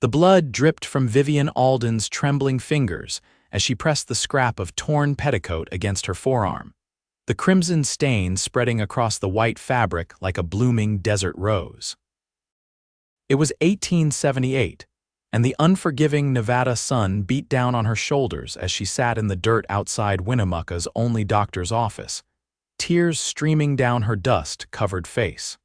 The blood dripped from Vivian Alden's trembling fingers as she pressed the scrap of torn petticoat against her forearm, the crimson stain spreading across the white fabric like a blooming desert rose. It was 1878, and the unforgiving Nevada sun beat down on her shoulders as she sat in the dirt outside Winnemucca's only doctor's office, tears streaming down her dust-covered face.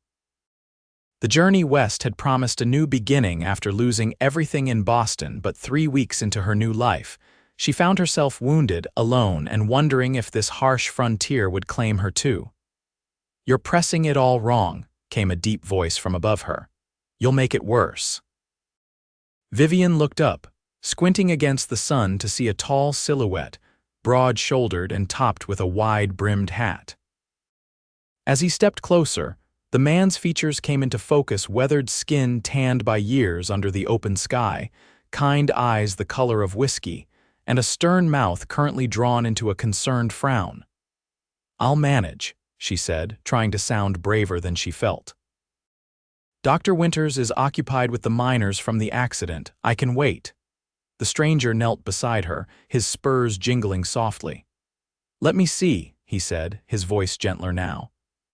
The journey west had promised a new beginning after losing everything in Boston, but 3 weeks into her new life, she found herself wounded, alone, and wondering if this harsh frontier would claim her too. "You're pressing it all wrong," came a deep voice from above her. "You'll make it worse." Vivian looked up, squinting against the sun to see a tall silhouette, broad-shouldered and topped with a wide-brimmed hat. As he stepped closer, the man's features came into focus: weathered skin tanned by years under the open sky, kind eyes the color of whiskey, and a stern mouth currently drawn into a concerned frown. "I'll manage," she said, trying to sound braver than she felt. "Dr. Winters is occupied with the miners from the accident. I can wait." The stranger knelt beside her, his spurs jingling softly. "Let me see," he said, his voice gentler now.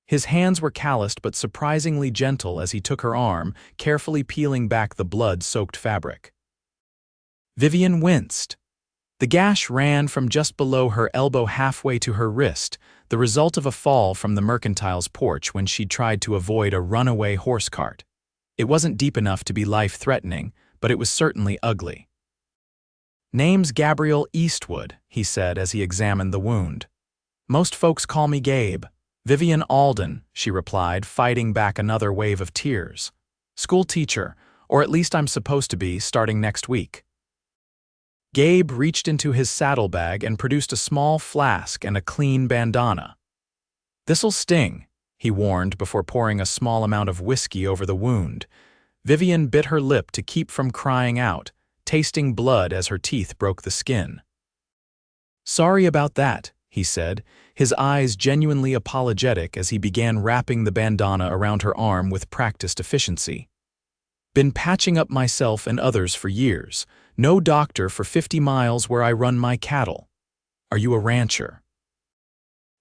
His hands were calloused but surprisingly gentle as he took her arm, carefully peeling back the blood-soaked fabric. Vivian winced. The gash ran from just below her elbow halfway to her wrist, the result of a fall from the mercantile's porch when she'd tried to avoid a runaway horse cart. It wasn't deep enough to be life-threatening, but it was certainly ugly. "Name's Gabriel Eastwood," he said as he examined the wound. "Most folks call me Gabe." "Vivian Alden," she replied, fighting back another wave of tears. "School teacher, or at least I'm supposed to be, starting next week." Gabe reached into his saddlebag and produced a small flask and a clean bandana. "This'll sting," he warned before pouring a small amount of whiskey over the wound. Vivian bit her lip to keep from crying out, tasting blood as her teeth broke the skin. "Sorry about that," he said, his eyes genuinely apologetic as he began wrapping the bandana around her arm with practiced efficiency. "Been patching up myself and others for years. No doctor for 50 miles where I run my cattle. Are you a rancher?"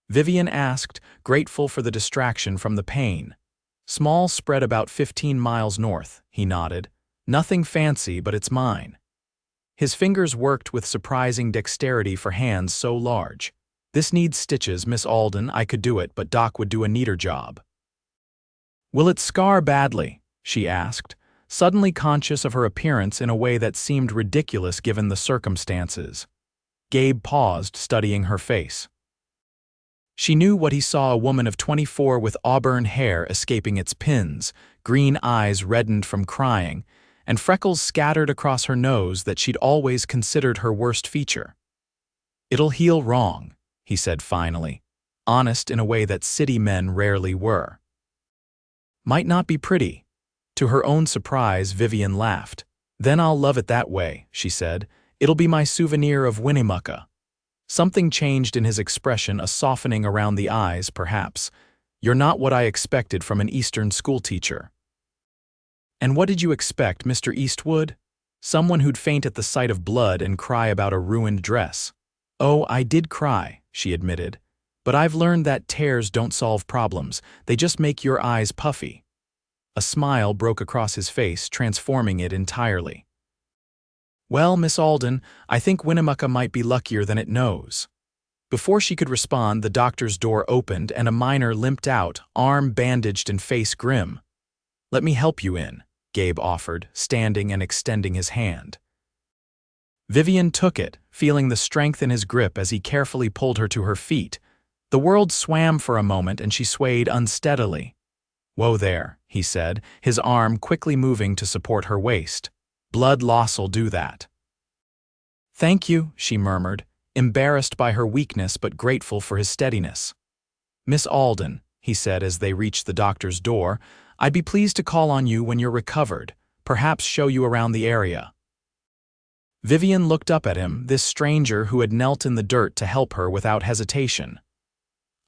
Vivian asked, grateful for the distraction from the pain. "Small spread about 15 miles north," he nodded. "Nothing fancy, but it's mine." His fingers worked with surprising dexterity for hands so large. "This needs stitches, Miss Alden. I could do it, but Doc would do a neater job." "Will it scar badly?" she asked, suddenly conscious of her appearance in a way that seemed ridiculous given the circumstances. Gabe paused, studying her face. She knew what he saw: a woman of 24 with auburn hair escaping its pins, green eyes reddened from crying, and freckles scattered across her nose that she'd always considered her worst feature. "It'll heal wrong," he said finally, honest in a way that city men rarely were. "Might not be pretty." To her own surprise, Vivian laughed. "Then I'll love it that way," she said. "It'll be my souvenir of Winnemucca." Something changed in his expression, a softening around the eyes, perhaps. "You're not what I expected from an Eastern schoolteacher." "And what did you expect, Mr. Eastwood? Someone who'd faint at the sight of blood and cry about a ruined dress." "Oh, I did cry," she admitted. "But I've learned that tears don't solve problems. They just make your eyes puffy." A smile broke across his face, transforming it entirely. "Well, Miss Alden, I think Winnemucca might be luckier than it knows." Before she could respond, the doctor's door opened and a miner limped out, arm bandaged and face grim. "Let me help you in," Gabe offered, standing and extending his hand. Vivian took it, feeling the strength in his grip as he carefully pulled her to her feet. The world swam for a moment and she swayed unsteadily. "Whoa there," he said, his arm quickly moving to support her waist. "Blood loss'll do that." "Thank you," she murmured, embarrassed by her weakness but grateful for his steadiness. "Miss Alden," he said as they reached the doctor's door, "I'd be pleased to call on you when you're recovered, perhaps show you around the area." Vivian looked up at him, this stranger who had knelt in the dirt to help her without hesitation.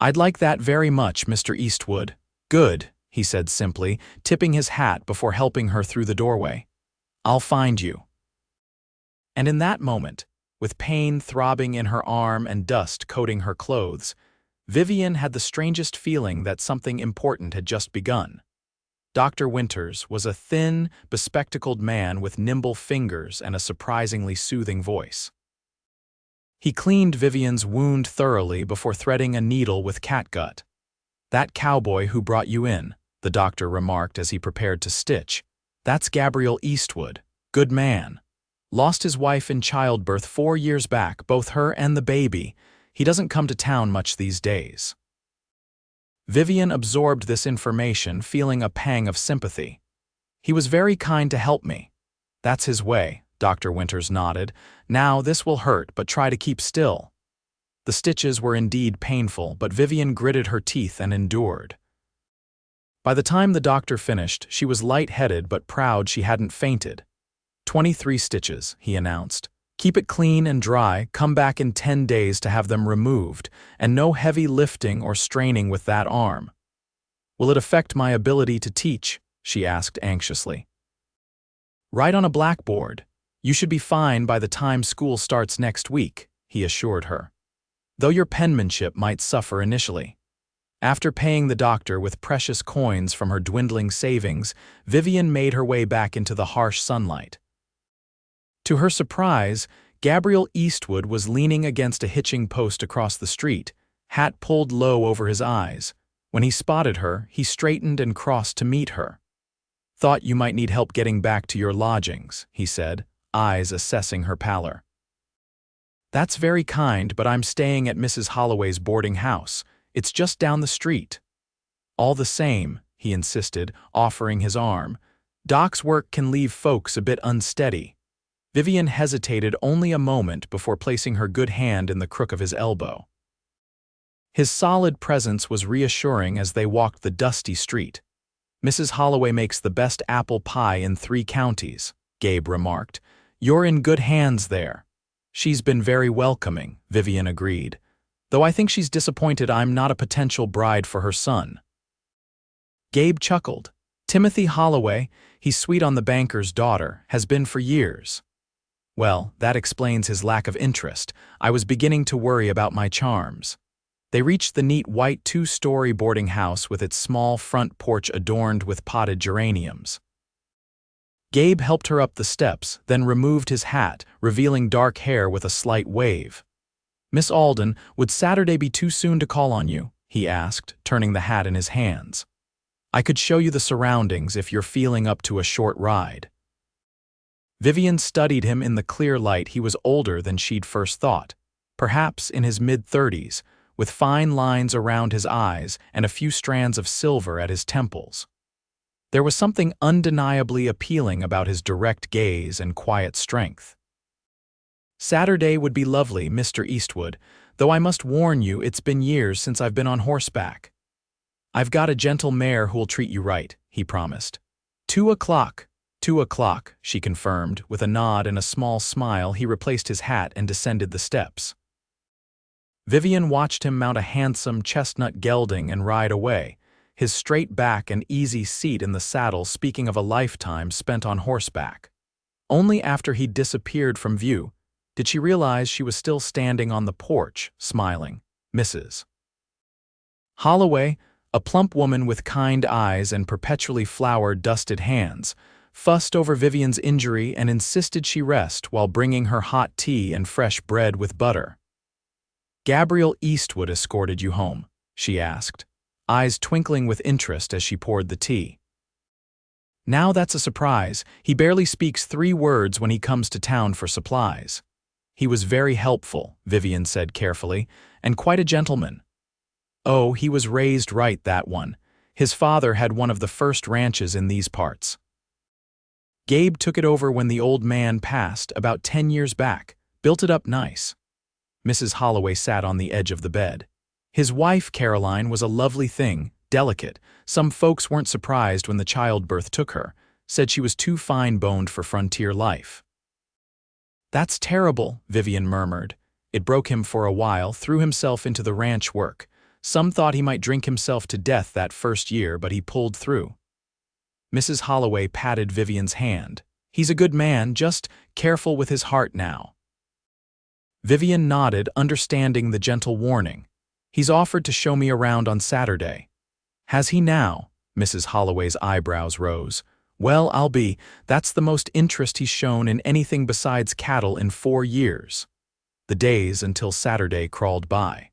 "I'd like that very much, Mr. Eastwood." "Good," he said simply, tipping his hat before helping her through the doorway. I'll find you." And in that moment, with pain throbbing in her arm and dust coating her clothes, Vivian had the strangest feeling that something important had just begun. Dr. Winters was a thin, bespectacled man with nimble fingers and a surprisingly soothing voice. He cleaned Vivian's wound thoroughly before threading a needle with catgut. "That cowboy who brought you in," the doctor remarked as he prepared to stitch. "That's Gabriel Eastwood. Good man. Lost his wife in childbirth 4 years back, both her and the baby. He doesn't come to town much these days." Vivian absorbed this information, feeling a pang of sympathy. "He was very kind to help me." "That's his way," Dr. Winters nodded. "Now this will hurt, but try to keep still." The stitches were indeed painful, but Vivian gritted her teeth and endured. By the time the doctor finished, she was light-headed but proud she hadn't fainted. 23 stitches, he announced. "Keep it clean and dry, come back in 10 days to have them removed, and no heavy lifting or straining with that arm." "Will it affect my ability to teach?" she asked anxiously. "Write on a blackboard. You should be fine by the time school starts next week," he assured her. "Though your penmanship might suffer initially." After paying the doctor with precious coins from her dwindling savings, Vivian made her way back into the harsh sunlight. To her surprise, Gabriel Eastwood was leaning against a hitching post across the street, hat pulled low over his eyes. When he spotted her, he straightened and crossed to meet her. "Thought you might need help getting back to your lodgings," he said, eyes assessing her pallor. "That's very kind, but I'm staying at Mrs. Holloway's boarding house. It's just down the street." "All the same," he insisted, offering his arm, "Doc's work can leave folks a bit unsteady." Vivian hesitated only a moment before placing her good hand in the crook of his elbow. His solid presence was reassuring as they walked the dusty street. "Mrs. Holloway makes the best apple pie in 3 counties, Gabe remarked. "You're in good hands there." "She's been very welcoming," Vivian agreed, "though I think she's disappointed I'm not a potential bride for her son." Gabe chuckled. "Timothy Holloway, he's sweet on the banker's daughter, has been for years." "Well, that explains his lack of interest. I was beginning to worry about my charms." They reached the neat white 2-story boarding house with its small front porch adorned with potted geraniums. Gabe helped her up the steps, then removed his hat, revealing dark hair with a slight wave. "Miss Alden, would Saturday be too soon to call on you?" he asked, turning the hat in his hands. "I could show you the surroundings if you're feeling up to a short ride." Vivian studied him in the clear light. He was older than she'd first thought, perhaps in his mid-30s, with fine lines around his eyes and a few strands of silver at his temples. There was something undeniably appealing about his direct gaze and quiet strength. "Saturday would be lovely, Mr. Eastwood, though I must warn you it's been years since I've been on horseback." "I've got a gentle mare who'll treat you right," he promised. 2 o'clock. 2 o'clock, she confirmed. With a nod and a small smile, he replaced his hat and descended the steps. Vivian watched him mount a handsome chestnut gelding and ride away, his straight back and easy seat in the saddle speaking of a lifetime spent on horseback. Only after he'd disappeared from view did she realize she was still standing on the porch, smiling. Mrs. Holloway, a plump woman with kind eyes and perpetually flower-dusted hands, fussed over Vivian's injury and insisted she rest while bringing her hot tea and fresh bread with butter. "Gabriel Eastwood escorted you home?" she asked, eyes twinkling with interest as she poured the tea. "Now that's a surprise. He barely speaks 3 words when he comes to town for supplies." "He was very helpful," Vivian said carefully, "and quite a gentleman." "Oh, he was raised right, that one. His father had one of the first ranches in these parts. Gabe took it over when the old man passed about 10 years back, built it up nice." Mrs. Holloway sat on the edge of the bed. "His wife, Caroline, was a lovely thing, delicate. Some folks weren't surprised when the childbirth took her, said she was too fine-boned for frontier life." "That's terrible," Vivian murmured. It broke him for a while, threw himself into the ranch work. Some thought he might drink himself to death that first year, but he pulled through. Mrs. Holloway patted Vivian's hand. He's a good man, just careful with his heart now. Vivian nodded, understanding the gentle warning. He's offered to show me around on Saturday. Has he now? Mrs. Holloway's eyebrows rose. Well, that's the most interest he's shown in anything besides cattle in 4 years. The days until Saturday crawled by.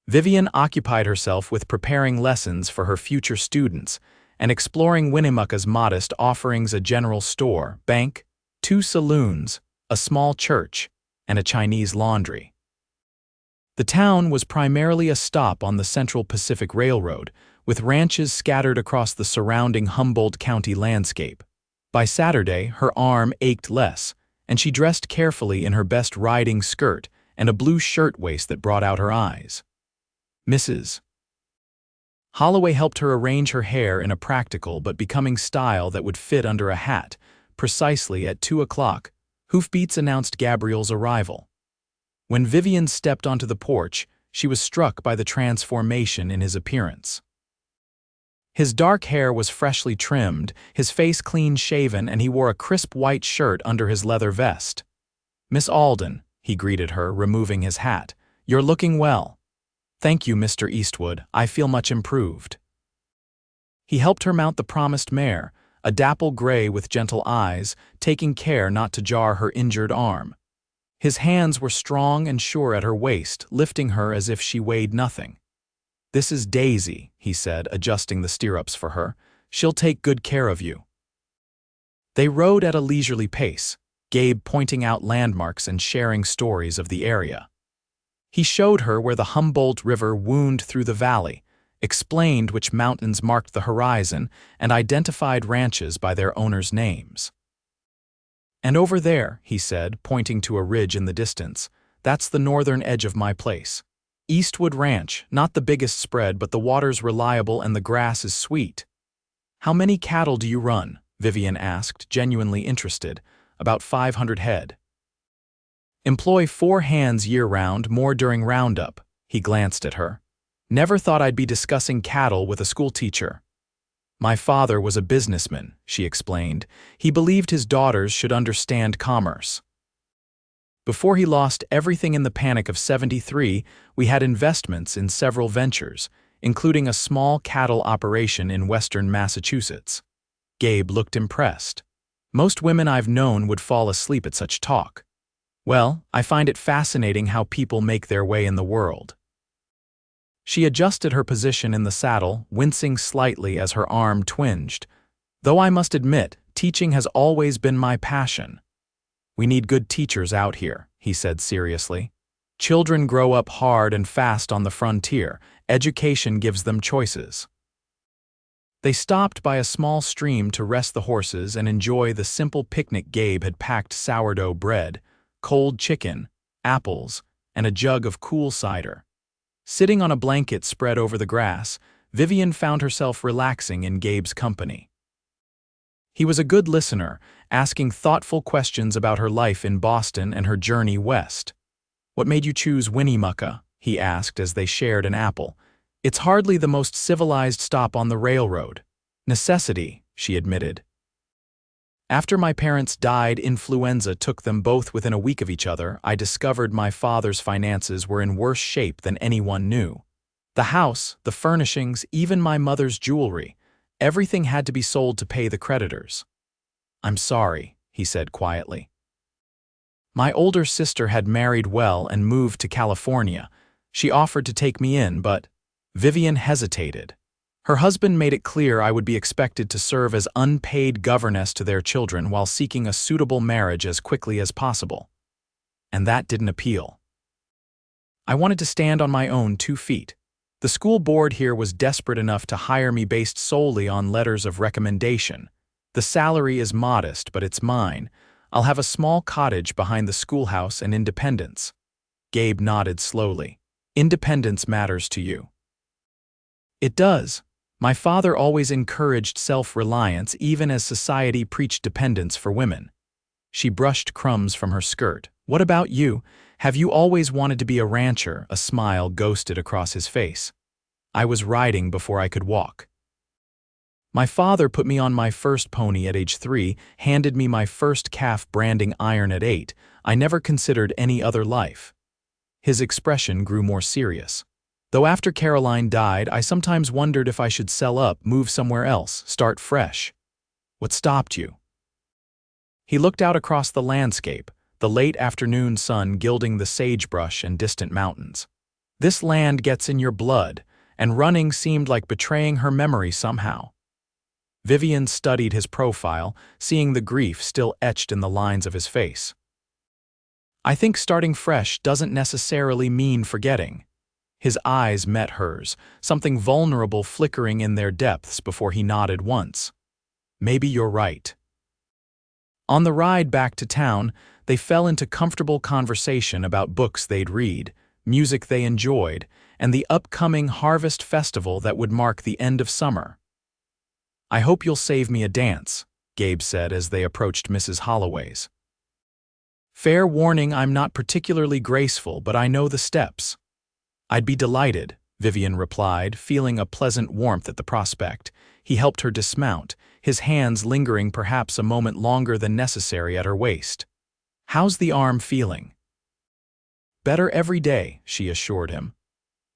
Vivian occupied herself with preparing lessons for her future students and exploring Winnemucca's modest offerings: a general store, bank, 2 saloons, a small church, and a Chinese laundry. The town was primarily a stop on the Central Pacific Railroad, with ranches scattered across the surrounding Humboldt County landscape. By Saturday, her arm ached less, and she dressed carefully in her best riding skirt and a blue shirtwaist that brought out her eyes. Mrs. Holloway helped her arrange her hair in a practical but becoming style that would fit under a hat. Precisely at 2 o'clock, hoofbeats announced Gabriel's arrival. When Vivian stepped onto the porch, she was struck by the transformation in his appearance. His dark hair was freshly trimmed, his face clean-shaven, and he wore a crisp white shirt under his leather vest. "Miss Alden," he greeted her, removing his hat. "You're looking well." "Thank you, Mr. Eastwood. I feel much improved." He helped her mount the promised mare, a dapple gray with gentle eyes, taking care not to jar her injured arm. His hands were strong and sure at her waist, lifting her as if she weighed nothing. "This is Daisy," he said, adjusting the stirrups for her. "She'll take good care of you." They rode at a leisurely pace, Gabe pointing out landmarks and sharing stories of the area. He showed her where the Humboldt River wound through the valley, explained which mountains marked the horizon, and identified ranches by their owners' names. "And over there," he said, pointing to a ridge in the distance, "that's the northern edge of my place. Eastwood Ranch, not the biggest spread, but the water's reliable and the grass is sweet." "How many cattle do you run?" Vivian asked, genuinely interested. "About 500 head. Employ 4 hands year-round, more during roundup." He glanced at her. "Never thought I'd be discussing cattle with a schoolteacher." "My father was a businessman," she explained. "He believed his daughters should understand commerce. Before he lost everything in the panic of '73, we had investments in several ventures, including a small cattle operation in western Massachusetts." Gabe looked impressed. "Most women I've known would fall asleep at such talk." "Well, I find it fascinating how people make their way in the world." She adjusted her position in the saddle, wincing slightly as her arm twinged. "Though I must admit, teaching has always been my passion." "We need good teachers out here," he said seriously. "Children grow up hard and fast on the frontier. Education gives them choices." They stopped by a small stream to rest the horses and enjoy the simple picnic. Gabe had packed sourdough bread, cold chicken, apples, and a jug of cool cider. Sitting on a blanket spread over the grass, Vivian found herself relaxing in Gabe's company. He was a good listener, asking thoughtful questions about her life in Boston and her journey west. "What made you choose Winnemucca?" he asked as they shared an apple. "It's hardly the most civilized stop on the railroad." "Necessity," she admitted. "After my parents died, influenza took them both within a week of each other. I discovered my father's finances were in worse shape than anyone knew. The house, the furnishings, even my mother's jewelry, everything had to be sold to pay the creditors." "I'm sorry," he said quietly. "My older sister had married well and moved to California. She offered to take me in, but—" Vivian hesitated. Her husband made it clear I would be expected to serve as unpaid governess to their children while seeking a suitable marriage as quickly as possible. And that didn't appeal. I wanted to stand on my own 2 feet. The school board here was desperate enough to hire me based solely on letters of recommendation. The salary is modest, but it's mine. I'll have a small cottage behind the schoolhouse and independence." Gabe nodded slowly. "Independence matters to you." "It does. My father always encouraged self-reliance even as society preached dependence for women." She brushed crumbs from her skirt. "What about you? Have you always wanted to be a rancher?" A smile ghosted across his face. "I was riding before I could walk." My father put me on my first pony at age 3, handed me my first calf branding iron at 8. I never considered any other life. His expression grew more serious. Though after Caroline died, I sometimes wondered if I should sell up, move somewhere else, start fresh. What stopped you? He looked out across the landscape, the late afternoon sun gilding the sagebrush and distant mountains. This land gets in your blood, and running seemed like betraying her memory somehow. Vivian studied his profile, seeing the grief still etched in the lines of his face. I think starting fresh doesn't necessarily mean forgetting. His eyes met hers, something vulnerable flickering in their depths before he nodded once. Maybe you're right. On the ride back to town, they fell into comfortable conversation about books they'd read, music they enjoyed, and the upcoming harvest festival that would mark the end of summer. I hope you'll save me a dance, Gabe said as they approached Mrs. Holloway's. Fair warning, I'm not particularly graceful, but I know the steps. I'd be delighted, Vivian replied, feeling a pleasant warmth at the prospect. He helped her dismount, his hands lingering perhaps a moment longer than necessary at her waist. How's the arm feeling? Better every day, she assured him.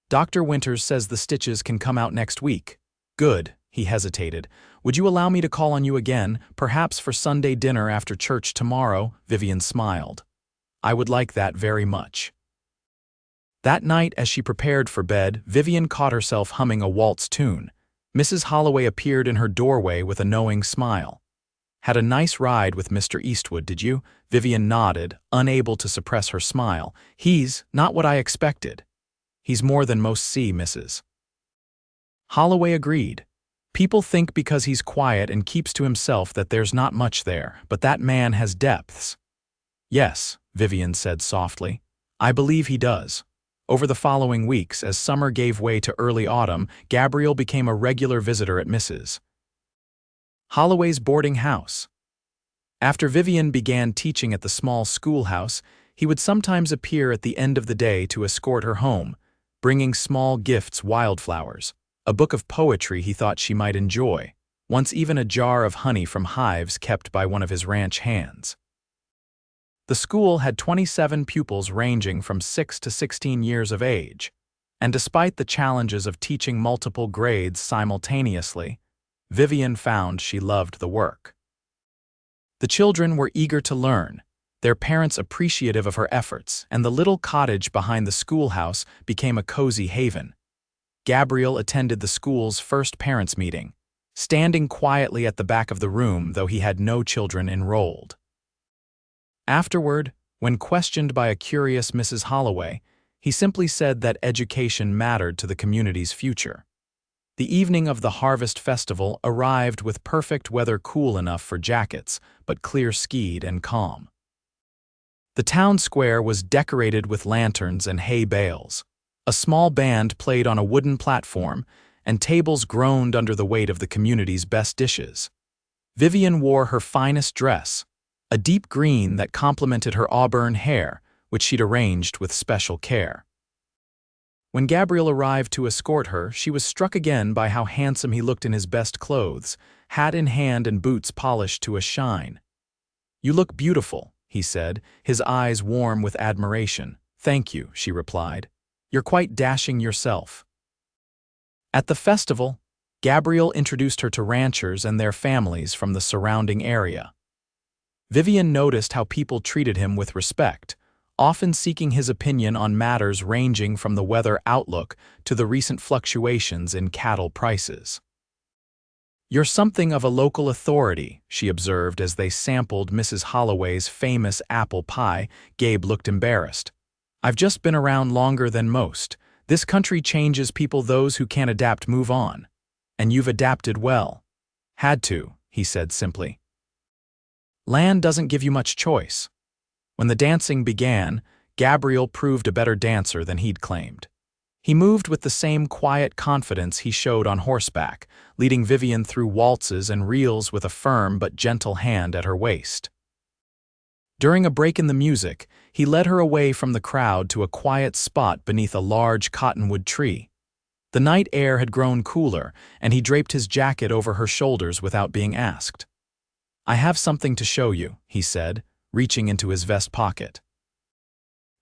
Dr. Winters says the stitches can come out next week. Good, he hesitated. Would you allow me to call on you again, perhaps for Sunday dinner after church tomorrow? Vivian smiled. I would like that very much. That night, as she prepared for bed, Vivian caught herself humming a waltz tune. Mrs. Holloway appeared in her doorway with a knowing smile. Had a nice ride with Mr. Eastwood, did you? Vivian nodded, unable to suppress her smile. He's not what I expected. He's more than most see, Mrs. Holloway agreed. People think because he's quiet and keeps to himself that there's not much there, but that man has depths. Yes, Vivian said softly. I believe he does. Over the following weeks, as summer gave way to early autumn, Gabriel became a regular visitor at Mrs. Holloway's boarding house. After Vivian began teaching at the small schoolhouse, he would sometimes appear at the end of the day to escort her home, bringing small gifts, wildflowers, a book of poetry he thought she might enjoy, once even a jar of honey from hives kept by one of his ranch hands. The school had 27 pupils ranging from 6 to 16 years of age, and despite the challenges of teaching multiple grades simultaneously, Vivian found she loved the work. The children were eager to learn, their parents appreciative of her efforts, and the little cottage behind the schoolhouse became a cozy haven. Gabriel attended the school's first parents' meeting, standing quietly at the back of the room though he had no children enrolled. Afterward, when questioned by a curious Mrs. Holloway, he simply said that education mattered to the community's future. The evening of the Harvest Festival arrived with perfect weather, cool enough for jackets, but clear-skied and calm. The town square was decorated with lanterns and hay bales. A small band played on a wooden platform, and tables groaned under the weight of the community's best dishes. Vivian wore her finest dress, a deep green that complemented her auburn hair, which she'd arranged with special care. When Gabriel arrived to escort her, she was struck again by how handsome he looked in his best clothes, hat in hand and boots polished to a shine. You look beautiful, he said, his eyes warm with admiration. Thank you, she replied. You're quite dashing yourself. At the festival, Gabriel introduced her to ranchers and their families from the surrounding area. Vivian noticed how people treated him with respect, often seeking his opinion on matters ranging from the weather outlook to the recent fluctuations in cattle prices. You're something of a local authority, she observed as they sampled Mrs. Holloway's famous apple pie. Gabe looked embarrassed. I've just been around longer than most. This country changes people. Those who can't adapt move on. And you've adapted well. Had to, he said simply. Land doesn't give you much choice. When the dancing began, Gabriel proved a better dancer than he'd claimed. He moved with the same quiet confidence he showed on horseback, leading Vivian through waltzes and reels with a firm but gentle hand at her waist. During a break in the music, he led her away from the crowd to a quiet spot beneath a large cottonwood tree. The night air had grown cooler, and he draped his jacket over her shoulders without being asked. "I have something to show you," he said, reaching into his vest pocket.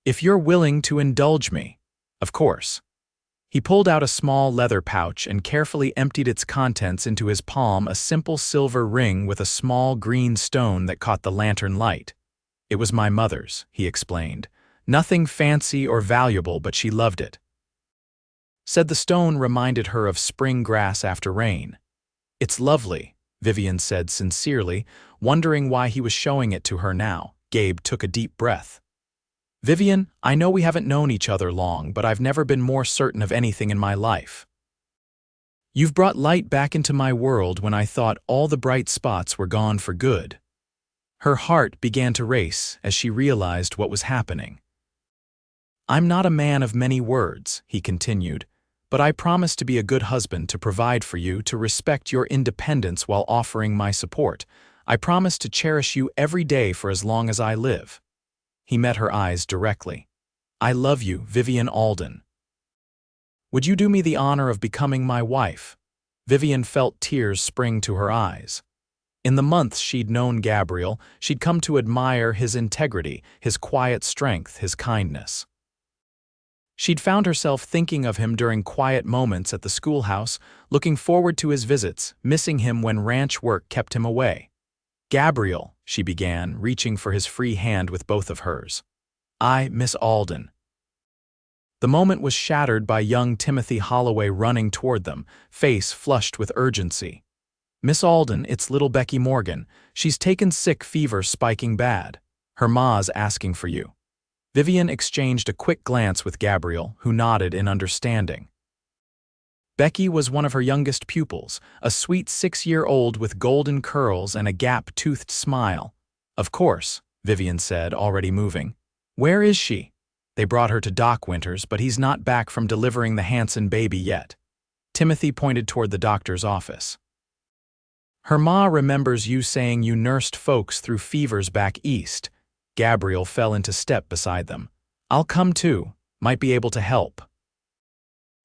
"If you're willing to indulge me, of course." He pulled out a small leather pouch and carefully emptied its contents into his palm, a simple silver ring with a small green stone that caught the lantern light. "It was my mother's," he explained. "Nothing fancy or valuable, but she loved it." Said the stone reminded her of spring grass after rain. "It's lovely," Vivian said sincerely, wondering why he was showing it to her now. Gabe took a deep breath. "Vivian, I know we haven't known each other long, but I've never been more certain of anything in my life. You've brought light back into my world when I thought all the bright spots were gone for good." Her heart began to race as she realized what was happening. "I'm not a man of many words," he continued, "but I promise to be a good husband, to provide for you, to respect your independence while offering my support. I promise to cherish you every day for as long as I live." He met her eyes directly. "I love you, Vivian Alden. Would you do me the honor of becoming my wife?" Vivian felt tears spring to her eyes. In the months she'd known Gabriel, she'd come to admire his integrity, his quiet strength, his kindness. She'd found herself thinking of him during quiet moments at the schoolhouse, looking forward to his visits, missing him when ranch work kept him away. "Gabriel," she began, reaching for his free hand with both of hers. "I, Miss Alden." The moment was shattered by young Timothy Holloway running toward them, face flushed with urgency. "Miss Alden, it's little Becky Morgan. She's taken sick, fever spiking bad. Her ma's asking for you." Vivian exchanged a quick glance with Gabriel, who nodded in understanding. Becky was one of her youngest pupils, a sweet 6-year-old with golden curls and a gap-toothed smile. "Of course," Vivian said, already moving. "Where is she?" "They brought her to Doc Winters, but he's not back from delivering the Hanson baby yet." Timothy pointed toward the doctor's office. "Her ma remembers you saying you nursed folks through fevers back east." Gabriel fell into step beside them. "I'll come too. Might be able to help."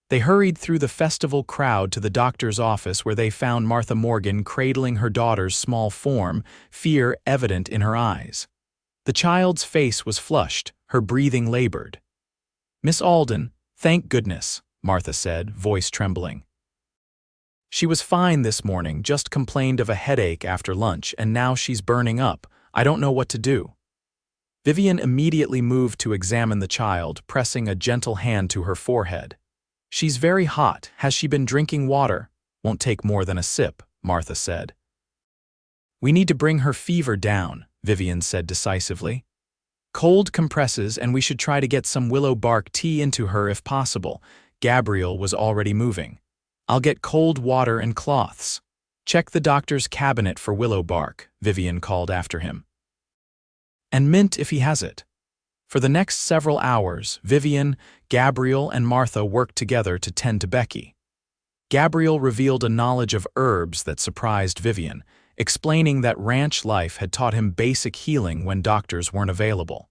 They hurried through the festival crowd to the doctor's office, where they found Martha Morgan cradling her daughter's small form, fear evident in her eyes. The child's face was flushed, her breathing labored. "Miss Alden, thank goodness," Martha said, voice trembling. "She was fine this morning, just complained of a headache after lunch, and now she's burning up. I don't know what to do." Vivian immediately moved to examine the child, pressing a gentle hand to her forehead. "She's very hot. Has she been drinking water?" "Won't take more than a sip," Martha said. "We need to bring her fever down," Vivian said decisively. "Cold compresses, and we should try to get some willow bark tea into her if possible." Gabriel was already moving. "I'll get cold water and cloths." "Check the doctor's cabinet for willow bark," Vivian called after him. "And mint if he has it." For the next several hours, Vivian, Gabriel, and Martha worked together to tend to Becky. Gabriel revealed a knowledge of herbs that surprised Vivian, explaining that ranch life had taught him basic healing when doctors weren't available.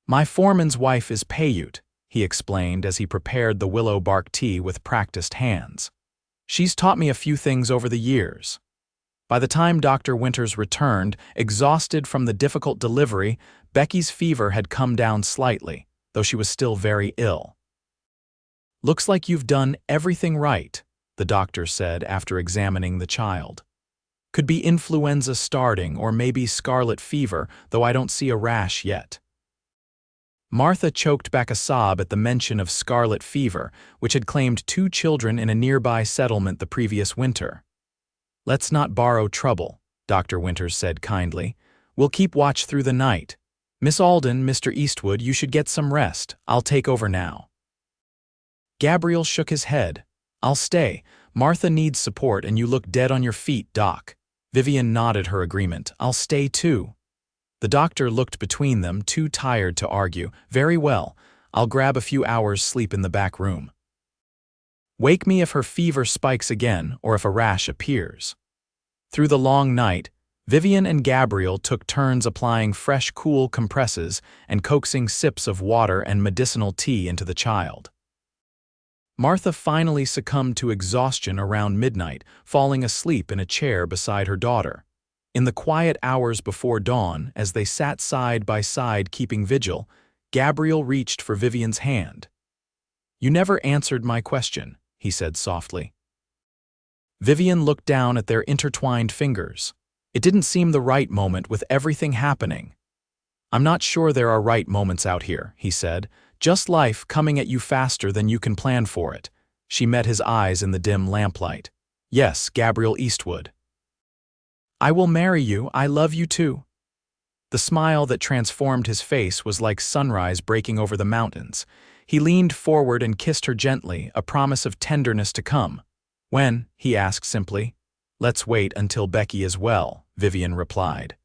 "My foreman's wife is Paiute," he explained as he prepared the willow bark tea with practiced hands. "She's taught me a few things over the years." By the time Dr. Winters returned, exhausted from the difficult delivery, Becky's fever had come down slightly, though she was still very ill. "Looks like you've done everything right," the doctor said after examining the child. "Could be influenza starting or maybe scarlet fever, though I don't see a rash yet." Martha choked back a sob at the mention of scarlet fever, which had claimed 2 children in a nearby settlement the previous winter. "Let's not borrow trouble," Dr. Winters said kindly. "We'll keep watch through the night. Miss Alden, Mr. Eastwood, you should get some rest. I'll take over now." Gabriel shook his head. "I'll stay. Martha needs support and you look dead on your feet, Doc." Vivian nodded her agreement. "I'll stay too." The doctor looked between them, too tired to argue. "Very well. I'll grab a few hours' sleep in the back room. Wake me if her fever spikes again or if a rash appears." Through the long night, Vivian and Gabriel took turns applying fresh, cool compresses and coaxing sips of water and medicinal tea into the child. Martha finally succumbed to exhaustion around midnight, falling asleep in a chair beside her daughter. In the quiet hours before dawn, as they sat side by side keeping vigil, Gabriel reached for Vivian's hand. "You never answered my question," he said softly. Vivian looked down at their intertwined fingers. It didn't seem the right moment with everything happening. "I'm not sure there are right moments out here," he said. "Just life coming at you faster than you can plan for it." She met his eyes in the dim lamplight. "Yes, Gabriel Eastwood." "I will marry you. I love you too." The smile that transformed his face was like sunrise breaking over the mountains. He leaned forward and kissed her gently, a promise of tenderness to come. "When?" he asked simply. "Let's wait until Becky is well," Vivian replied.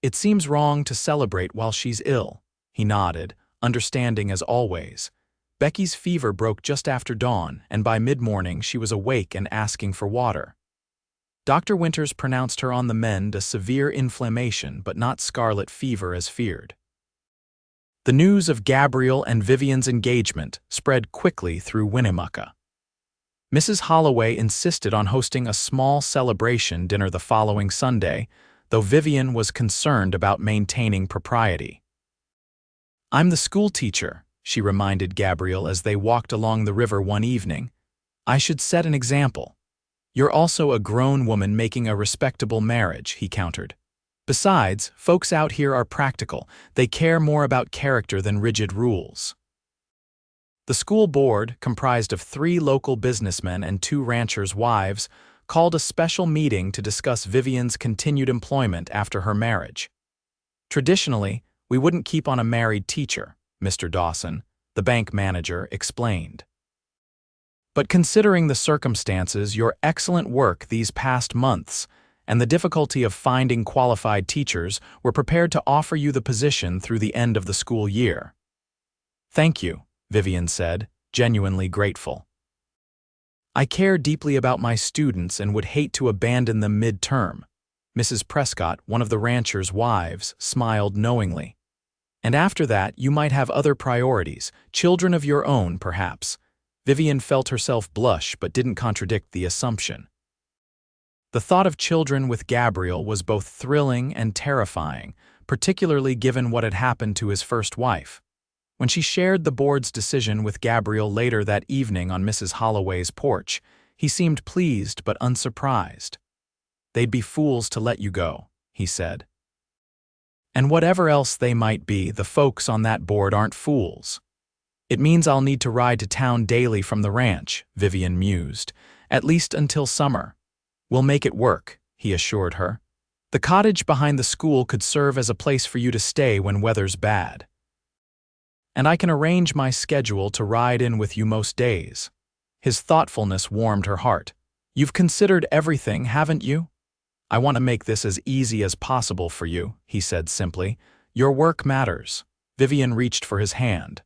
"It seems wrong to celebrate while she's ill," he nodded, understanding as always. Becky's fever broke just after dawn, and by mid-morning she was awake and asking for water. Dr. Winters pronounced her on the mend, a severe inflammation but not scarlet fever as feared. The news of Gabriel and Vivian's engagement spread quickly through Winnemucca. Mrs. Holloway insisted on hosting a small celebration dinner the following Sunday, though Vivian was concerned about maintaining propriety. "I'm the school teacher," she reminded Gabriel as they walked along the river one evening. "I should set an example." "You're also a grown woman making a respectable marriage," he countered. "Besides, folks out here are practical. They care more about character than rigid rules." The school board, comprised of 3 local businessmen and 2 ranchers' wives, called a special meeting to discuss Vivian's continued employment after her marriage. "Traditionally, we wouldn't keep on a married teacher," Mr. Dawson, the bank manager, explained. "But considering the circumstances, your excellent work these past months, and the difficulty of finding qualified teachers, we're prepared to offer you the position through the end of the school year." "Thank you," Vivian said, genuinely grateful. "I care deeply about my students and would hate to abandon them mid-term." Mrs. Prescott, one of the rancher's wives, smiled knowingly. "And after that, you might have other priorities, children of your own, perhaps." Vivian felt herself blush but didn't contradict the assumption. The thought of children with Gabriel was both thrilling and terrifying, particularly given what had happened to his first wife. When she shared the board's decision with Gabriel later that evening on Mrs. Holloway's porch, he seemed pleased but unsurprised. "They'd be fools to let you go," he said. "And whatever else they might be, the folks on that board aren't fools." "It means I'll need to ride to town daily from the ranch," Vivian mused, "at least until summer." "We'll make it work," he assured her. "The cottage behind the school could serve as a place for you to stay when weather's bad. And I can arrange my schedule to ride in with you most days." His thoughtfulness warmed her heart. "You've considered everything, haven't you?" "I want to make this as easy as possible for you," he said simply. "Your work matters." Vivian reached for his hand.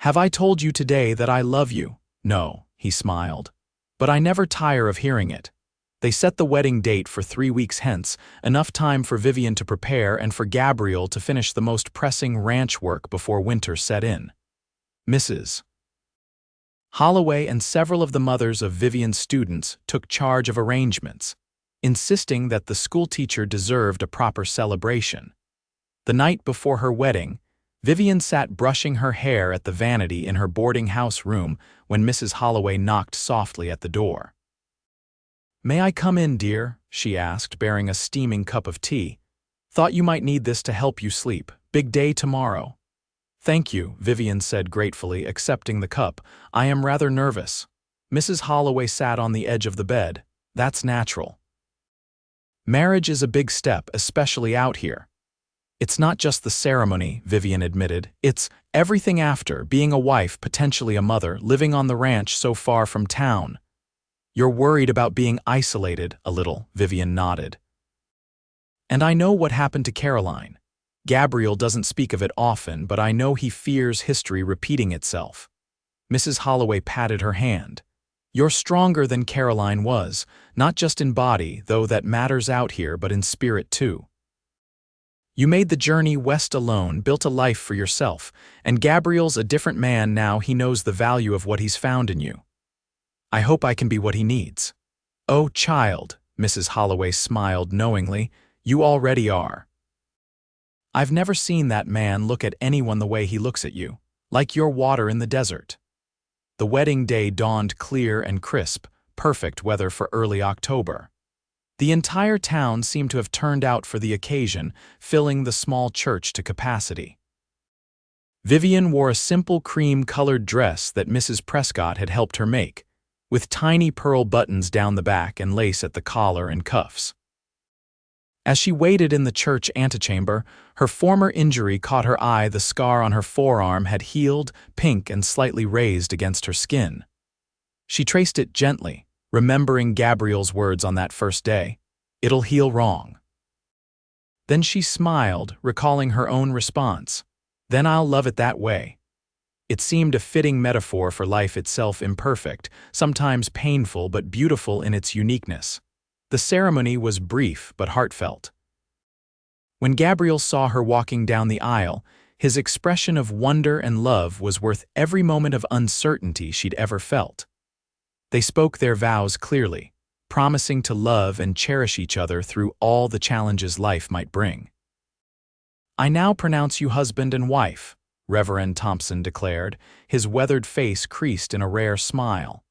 "Have I told you today that I love you?" "No," he smiled. "But I never tire of hearing it." They set the wedding date for 3 weeks hence, enough time for Vivian to prepare and for Gabriel to finish the most pressing ranch work before winter set in. Mrs. Holloway and several of the mothers of Vivian's students took charge of arrangements, insisting that the schoolteacher deserved a proper celebration. The night before her wedding, Vivian sat brushing her hair at the vanity in her boarding house room when Mrs. Holloway knocked softly at the door. "May I come in, dear?" she asked, bearing a steaming cup of tea. "Thought you might need this to help you sleep. Big day tomorrow." "Thank you," Vivian said gratefully, accepting the cup. "I am rather nervous." Mrs. Holloway sat on the edge of the bed. "That's natural. Marriage is a big step, especially out here." "It's not just the ceremony," Vivian admitted. "It's everything after, being a wife, potentially a mother, living on the ranch so far from town." "You're worried about being isolated a little," Vivian nodded. "And I know what happened to Caroline. Gabriel doesn't speak of it often, but I know he fears history repeating itself." Mrs. Holloway patted her hand. "You're stronger than Caroline was, not just in body, though that matters out here, but in spirit too." You made the journey west alone, built a life for yourself, and Gabriel's a different man now. He knows the value of what he's found in you. I hope I can be what he needs. Oh, child, Mrs. Holloway smiled knowingly, you already are. I've never seen that man look at anyone the way he looks at you, like you're water in the desert. The wedding day dawned clear and crisp, perfect weather for early October. The entire town seemed to have turned out for the occasion, filling the small church to capacity. Vivian wore a simple cream-colored dress that Mrs. Prescott had helped her make, with tiny pearl buttons down the back and lace at the collar and cuffs. As she waited in the church antechamber, her former injury caught her eye. The scar on her forearm had healed, pink and slightly raised against her skin. She traced it gently, remembering Gabriel's words on that first day, "It'll heal wrong." Then she smiled, recalling her own response, "Then I'll love it that way." It seemed a fitting metaphor for life itself, imperfect, sometimes painful but beautiful in its uniqueness. The ceremony was brief but heartfelt. When Gabriel saw her walking down the aisle, his expression of wonder and love was worth every moment of uncertainty she'd ever felt. They spoke their vows clearly, promising to love and cherish each other through all the challenges life might bring. "I now pronounce you husband and wife," Reverend Thompson declared, his weathered face creased in a rare smile.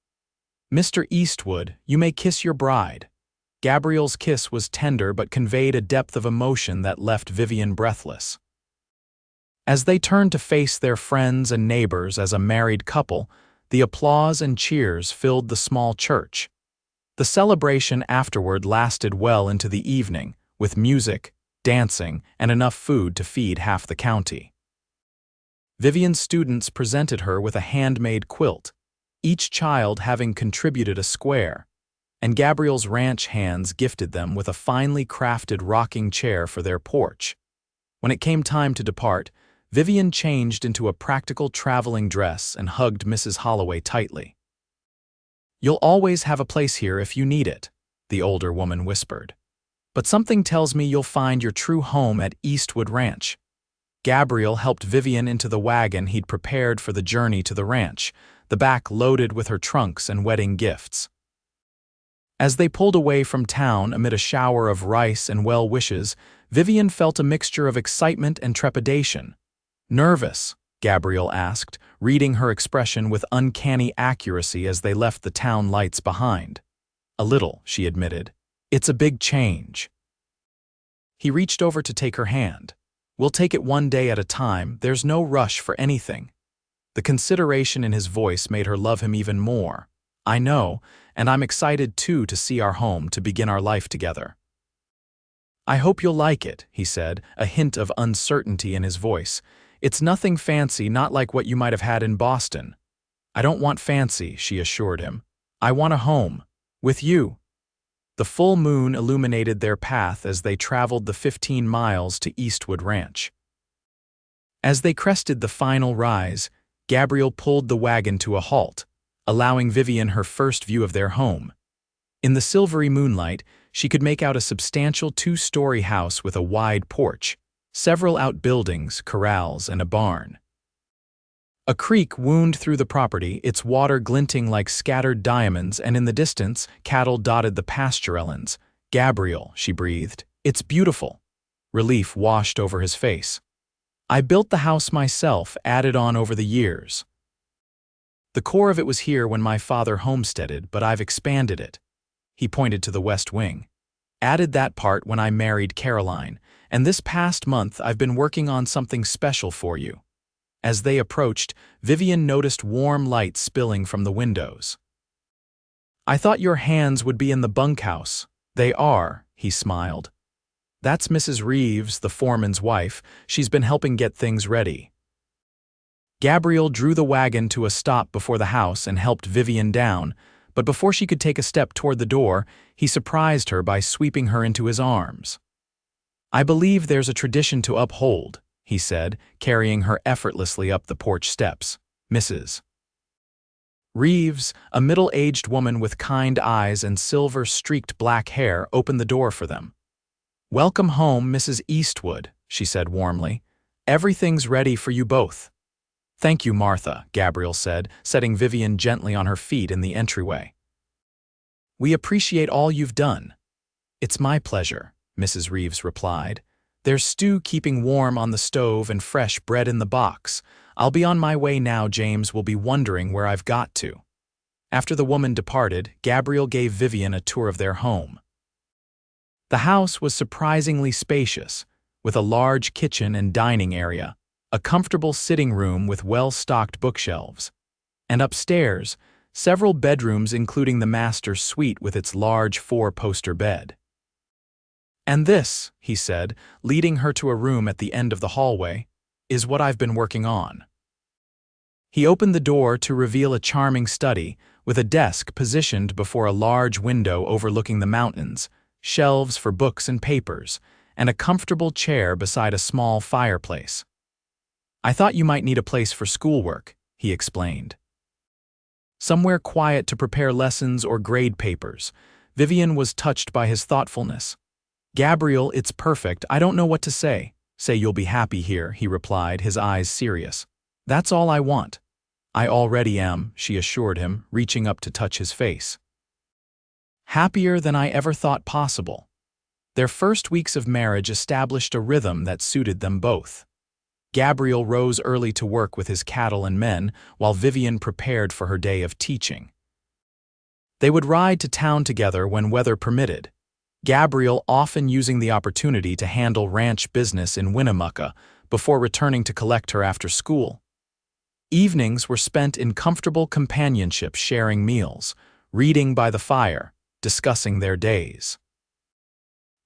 "Mr. Eastwood, you may kiss your bride." Gabriel's kiss was tender but conveyed a depth of emotion that left Vivian breathless. As they turned to face their friends and neighbors as a married couple, the applause and cheers filled the small church. The celebration afterward lasted well into the evening, with music, dancing, and enough food to feed half the county. Vivian's students presented her with a handmade quilt, each child having contributed a square, and Gabriel's ranch hands gifted them with a finely crafted rocking chair for their porch. When it came time to depart, Vivian changed into a practical traveling dress and hugged Mrs. Holloway tightly. "You'll always have a place here if you need it," the older woman whispered. "But something tells me you'll find your true home at Eastwood Ranch." Gabriel helped Vivian into the wagon he'd prepared for the journey to the ranch, the back loaded with her trunks and wedding gifts. As they pulled away from town amid a shower of rice and well wishes, Vivian felt a mixture of excitement and trepidation. "Nervous?" Gabriel asked, reading her expression with uncanny accuracy as they left the town lights behind. "A little," she admitted. "It's a big change." He reached over to take her hand. "We'll take it one day at a time. There's no rush for anything." The consideration in his voice made her love him even more. "I know, and I'm excited too to see our home, to begin our life together." "I hope you'll like it," he said, a hint of uncertainty in his voice. "It's nothing fancy, not like what you might have had in Boston." "I don't want fancy," she assured him. "I want a home. With you." The full moon illuminated their path as they traveled the 15 miles to Eastwood Ranch. As they crested the final rise, Gabriel pulled the wagon to a halt, allowing Vivian her first view of their home. In the silvery moonlight, she could make out a substantial 2-story house with a wide porch, several outbuildings, corrals, and a barn. A creek wound through the property, its water glinting like scattered diamonds, and in the distance, cattle dotted the pasture lands. "Gabriel," she breathed, "it's beautiful." Relief washed over his face. "I built the house myself, added on over the years. The core of it was here when my father homesteaded, but I've expanded it." He pointed to the west wing. "Added that part when I married Caroline, and this past month I've been working on something special for you." As they approached, Vivian noticed warm light spilling from the windows. "I thought your hands would be in the bunkhouse." "They are," he smiled. "That's Mrs. Reeves, the foreman's wife. She's been helping get things ready." Gabriel drew the wagon to a stop before the house and helped Vivian down, but before she could take a step toward the door, he surprised her by sweeping her into his arms. "I believe there's a tradition to uphold," he said, carrying her effortlessly up the porch steps. "Mrs. Reeves," a middle-aged woman with kind eyes and silver-streaked black hair, opened the door for them. "Welcome home, Mrs. Eastwood," she said warmly. "Everything's ready for you both." "Thank you, Martha," Gabriel said, setting Vivian gently on her feet in the entryway. "We appreciate all you've done." "It's my pleasure," Mrs. Reeves replied. "There's stew keeping warm on the stove and fresh bread in the box. I'll be on my way now. James will be wondering where I've got to." After the woman departed, Gabriel gave Vivian a tour of their home. The house was surprisingly spacious, with a large kitchen and dining area, a comfortable sitting room with well-stocked bookshelves, and upstairs, several bedrooms including the master suite with its large four-poster bed. "And this," he said, leading her to a room at the end of the hallway, "is what I've been working on." He opened the door to reveal a charming study, with a desk positioned before a large window overlooking the mountains, shelves for books and papers, and a comfortable chair beside a small fireplace. "I thought you might need a place for schoolwork," he explained. "Somewhere quiet to prepare lessons or grade papers." Vivian was touched by his thoughtfulness. "Gabriel, it's perfect. I don't know what to say." "Say you'll be happy here," he replied, his eyes serious. "That's all I want." "I already am," she assured him, reaching up to touch his face. "Happier than I ever thought possible." Their first weeks of marriage established a rhythm that suited them both. Gabriel rose early to work with his cattle and men, while Vivian prepared for her day of teaching. They would ride to town together when weather permitted, Gabriel often using the opportunity to handle ranch business in Winnemucca before returning to collect her after school. Evenings were spent in comfortable companionship, sharing meals, reading by the fire, discussing their days.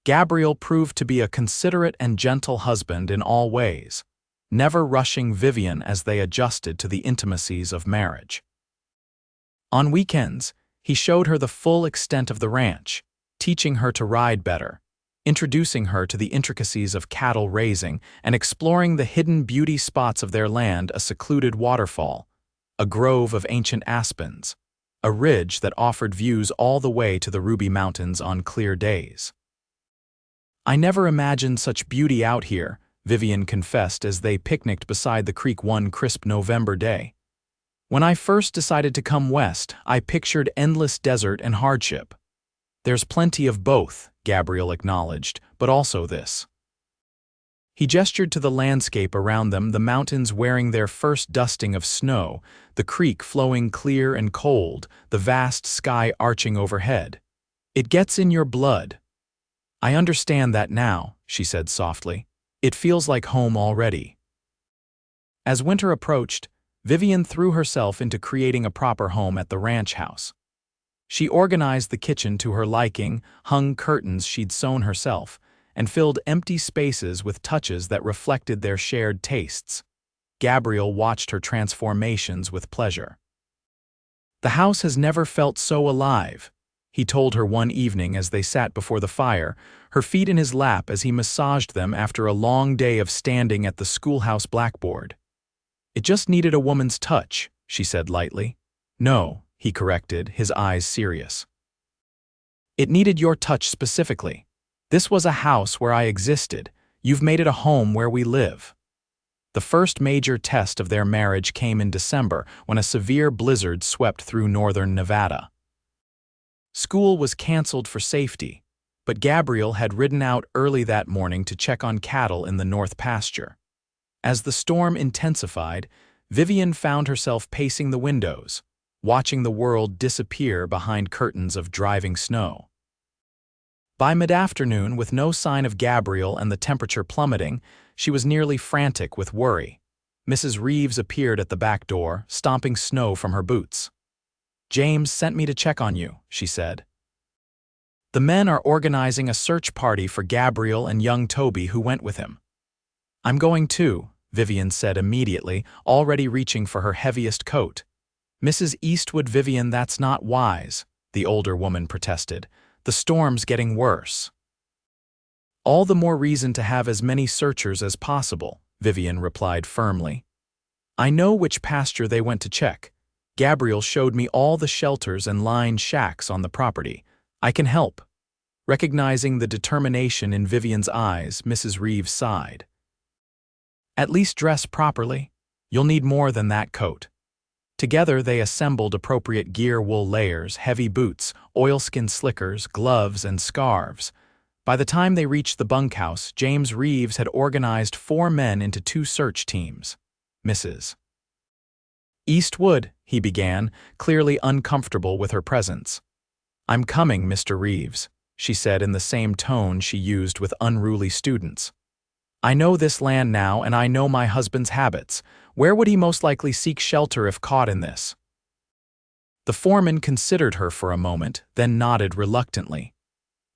Gabriel proved to be a considerate and gentle husband in all ways, never rushing Vivian as they adjusted to the intimacies of marriage. On weekends, he showed her the full extent of the ranch, teaching her to ride better, introducing her to the intricacies of cattle raising, and exploring the hidden beauty spots of their land: a secluded waterfall, a grove of ancient aspens, a ridge that offered views all the way to the Ruby Mountains on clear days. "I never imagined such beauty out here," Vivian confessed as they picnicked beside the creek one crisp November day. "When I first decided to come west, I pictured endless desert and hardship." "There's plenty of both," Gabriel acknowledged, "but also this." He gestured to the landscape around them, the mountains wearing their first dusting of snow, the creek flowing clear and cold, the vast sky arching overhead. "It gets in your blood." "I understand that now," she said softly. "It feels like home already." As winter approached, Vivian threw herself into creating a proper home at the ranch house. She organized the kitchen to her liking, hung curtains she'd sewn herself, and filled empty spaces with touches that reflected their shared tastes. Gabriel watched her transformations with pleasure. "The house has never felt so alive," he told her one evening as they sat before the fire, her feet in his lap as he massaged them after a long day of standing at the schoolhouse blackboard. "It just needed a woman's touch," she said lightly. "No," he corrected, his eyes serious. "It needed your touch specifically. This was a house where I existed. You've made it a home where we live." The first major test of their marriage came in December when a severe blizzard swept through northern Nevada. School was canceled for safety, but Gabriel had ridden out early that morning to check on cattle in the north pasture. As the storm intensified, Vivian found herself pacing the windows, watching the world disappear behind curtains of driving snow. By mid-afternoon, with no sign of Gabriel and the temperature plummeting, she was nearly frantic with worry. Mrs. Reeves appeared at the back door, stomping snow from her boots. "James sent me to check on you," she said. "The men are organizing a search party for Gabriel and young Toby, who went with him." "I'm going too," Vivian said immediately, already reaching for her heaviest coat. "Mrs. Eastwood." "Vivian, that's not wise," the older woman protested. "The storm's getting worse." "All the more reason to have as many searchers as possible," Vivian replied firmly. "I know which pasture they went to check. Gabriel showed me all the shelters and lined shacks on the property. I can help." Recognizing the determination in Vivian's eyes, Mrs. Reeves sighed. At least dress properly. You'll need more than that coat. Together they assembled appropriate gear: wool layers, heavy boots, oilskin slickers, gloves, and scarves. By the time they reached the bunkhouse, James Reeves had organized 4 men into 2 search teams. Mrs. Eastwood, he began, clearly uncomfortable with her presence. "I'm coming, Mr. Reeves," she said in the same tone she used with unruly students. "I know this land now, and I know my husband's habits. Where would he most likely seek shelter if caught in this?" The foreman considered her for a moment, then nodded reluctantly.